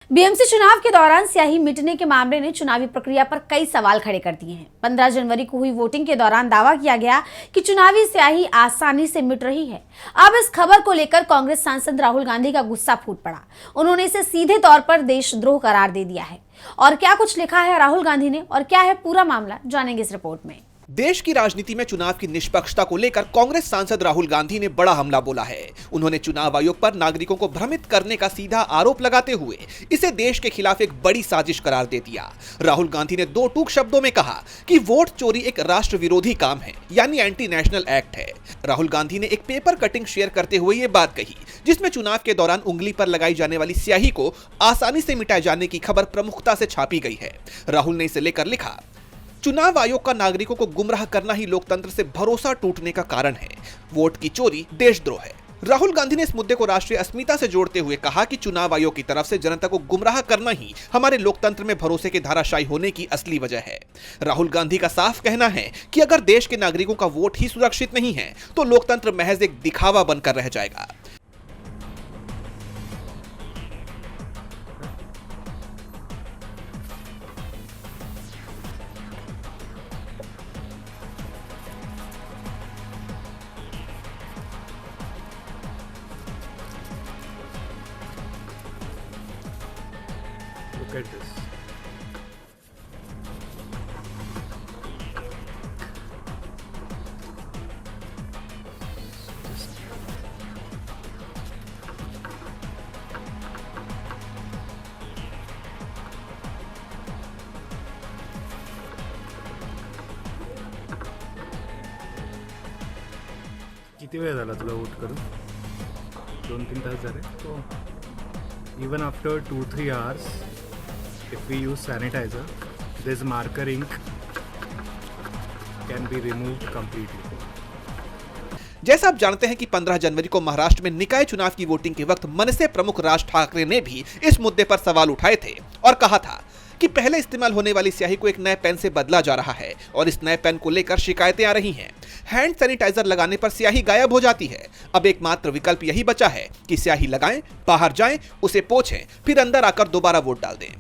BMC चुनाव के दौरान स्याही मिटने के मामले ने चुनावी प्रक्रिया पर कई सवाल खड़े कर दिए हैं। 15 जनवरी को हुई वोटिंग के दौरान दावा किया गया कि चुनावी स्याही आसानी से मिट रही है। अब इस खबर को लेकर कांग्रेस सांसद राहुल गांधी का गुस्सा फूट पड़ा। उन्होंने इसे सीधे तौर पर देशद्रोह करार दे दिया है। और क्या कुछ लिखा है राहुल गांधी ने और क्या है पूरा मामला, जानेंगे इस रिपोर्ट में। देश की राजनीति में चुनाव की निष्पक्षता को लेकर कांग्रेस सांसद राहुल गांधी ने बड़ा हमला बोला है। उन्होंने चुनाव आयोग पर नागरिकों को भ्रमित करने का सीधा आरोप लगाते हुए इसे देश के खिलाफ एक बड़ी साजिश करार दे दिया। राहुल गांधी ने दो टूक शब्दों में कहा कि वोट चोरी एक राष्ट्र विरोधी काम है, यानी एंटी नेशनल एक्ट है। राहुल गांधी ने एक पेपर कटिंग शेयर करते हुए ये बात कही, जिसमें चुनाव के दौरान उंगली पर लगाई जाने वाली स्याही को आसानी से मिटाए जाने की खबर प्रमुखता से छापी गई है। राहुल ने इसे लेकर लिखा, चुनाव आयोग का नागरिकों को गुमराह करना ही लोकतंत्र से भरोसा टूटने का कारण है। वोट की चोरी देशद्रोह है। राहुल गांधी ने इस मुद्दे को राष्ट्रीय अस्मिता से जोड़ते हुए कहा कि चुनाव आयोग की तरफ से जनता को गुमराह करना ही हमारे लोकतंत्र में भरोसे के धाराशायी होने की असली वजह है। राहुल गांधी का साफ कहना है कि अगर देश के नागरिकों का वोट ही सुरक्षित नहीं है तो लोकतंत्र महज एक दिखावा बनकर रह जाएगा। Look at this. किती वेळ झाला तुला वोट करून? 2-3 तास झाले. हो. Even after 2-3 hours, if we use sanitizer, this marker ink can be removed completely. जैसा आप जानते हैं कि 15 जनवरी को महाराष्ट्र में निकाय चुनाव की वोटिंग के वक्त मनसे प्रमुख राज ठाकरे ने भी इस मुद्दे पर सवाल उठाए थे और कहा था कि पहले इस्तेमाल होने वाली स्याही को एक नए पेन से बदला जा रहा है और इस नए पेन को लेकर शिकायतें आ रही हैं। हैंड सैनिटाइजर लगाने पर स्याही गायब हो जाती है। अब एकमात्र विकल्प यही बचा है कि स्याही लगाएं, बाहर जाएं, उसे पोंछें, फिर अंदर आकर दोबारा वोट डाल दें।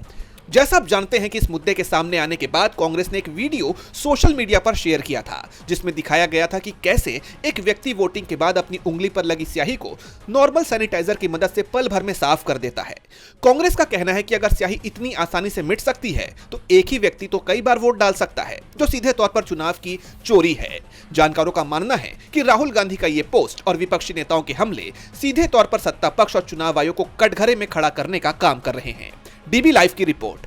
जैसा आप जानते हैं कि इस मुद्दे के सामने आने के बाद कांग्रेस ने एक वीडियो सोशल मीडिया पर शेयर किया था, जिसमें दिखाया गया था कि कैसे एक व्यक्ति वोटिंग के बाद अपनी उंगली पर लगी स्याही को नॉर्मल सैनिटाइजर की मदद से पल भर में साफ कर देता है। कांग्रेस का कहना है कि अगर स्याही इतनी आसानी से मिट सकती है तो एक ही व्यक्ति तो कई बार वोट डाल सकता है, जो सीधे तौर पर चुनाव की चोरी है। जानकारों का मानना है कि राहुल गांधी का ये पोस्ट और विपक्षी नेताओं के हमले सीधे तौर पर सत्ता पक्ष और चुनाव आयोग को कटघरे में खड़ा करने का काम कर रहे हैं। डीबी लाइव की रिपोर्ट।